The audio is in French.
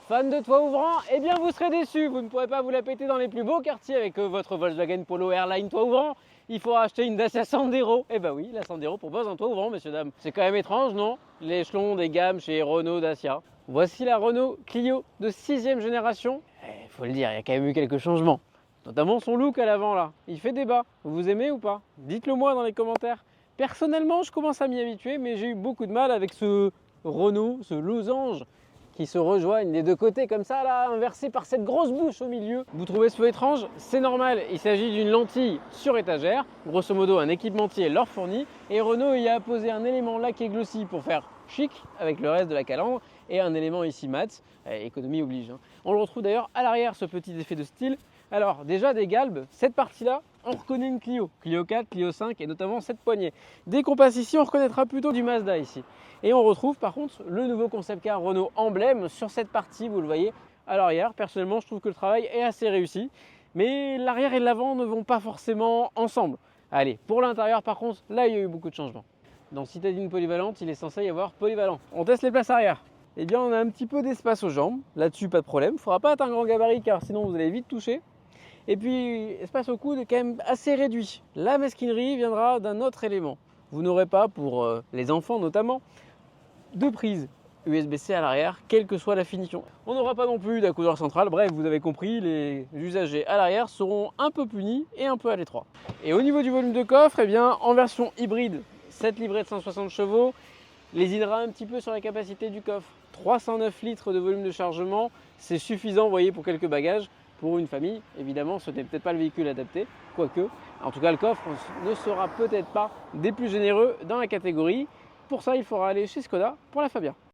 Fan de toit ouvrant? Eh bien vous serez déçus, vous ne pourrez pas vous la péter dans les plus beaux quartiers avec votre Volkswagen Polo Airline toit ouvrant. Il faut acheter une Dacia Sandero. Eh ben oui, la Sandero propose un toit ouvrant, messieurs dames. C'est quand même étrange, non? L'échelon des gammes chez Renault Dacia. Voici la Renault Clio de 6e génération. Il faut le dire, il y a quand même eu quelques changements. Notamment son look à l'avant là. Il fait débat. Vous aimez ou pas? Dites-le moi dans les commentaires. Personnellement, je commence à m'y habituer, mais j'ai eu beaucoup de mal avec ce Renault, ce losange qui se rejoignent des deux côtés comme ça là, inversé par cette grosse bouche au milieu. Vous trouvez ce feu étrange? C'est normal, il s'agit d'une lentille sur étagère, grosso modo un équipementier leur fournit, et Renault y a posé un élément laqué glossy pour faire chic avec le reste de la calandre, et un élément ici mat, économie oblige. On le retrouve d'ailleurs à l'arrière, ce petit effet de style. Alors déjà des galbes, cette partie-là, on reconnaît une Clio, Clio 4, Clio 5 et notamment cette poignée. Dès qu'on passe ici, on reconnaîtra plutôt du Mazda ici. Et on retrouve par contre le nouveau concept car Renault emblème sur cette partie, vous le voyez, à l'arrière. Personnellement, je trouve que le travail est assez réussi, mais l'arrière et l'avant ne vont pas forcément ensemble. Allez, pour l'intérieur par contre, là il y a eu beaucoup de changements. Dans citadine polyvalente, il est censé y avoir polyvalent. On teste les places arrière. Eh bien, on a un petit peu d'espace aux jambes. Là-dessus, pas de problème. Il ne faudra pas être un grand gabarit car sinon vous allez vite toucher. Et puis, espace au coude est quand même assez réduit. La mesquinerie viendra d'un autre élément. Vous n'aurez pas, pour les enfants notamment, de prise USB-C à l'arrière, quelle que soit la finition. On n'aura pas non plus d'accoudeur central. Bref, vous avez compris, les usagers à l'arrière seront un peu punis et un peu à l'étroit. Et au niveau du volume de coffre, eh bien, en version hybride, cette livrée de 160 chevaux lésinera un petit peu sur la capacité du coffre. 309 litres de volume de chargement, c'est suffisant, vous voyez, pour quelques bagages. Pour une famille, évidemment, ce n'est peut-être pas le véhicule adapté, quoique. En tout cas, le coffre ne sera peut-être pas des plus généreux dans la catégorie. Pour ça, il faudra aller chez Skoda pour la Fabia.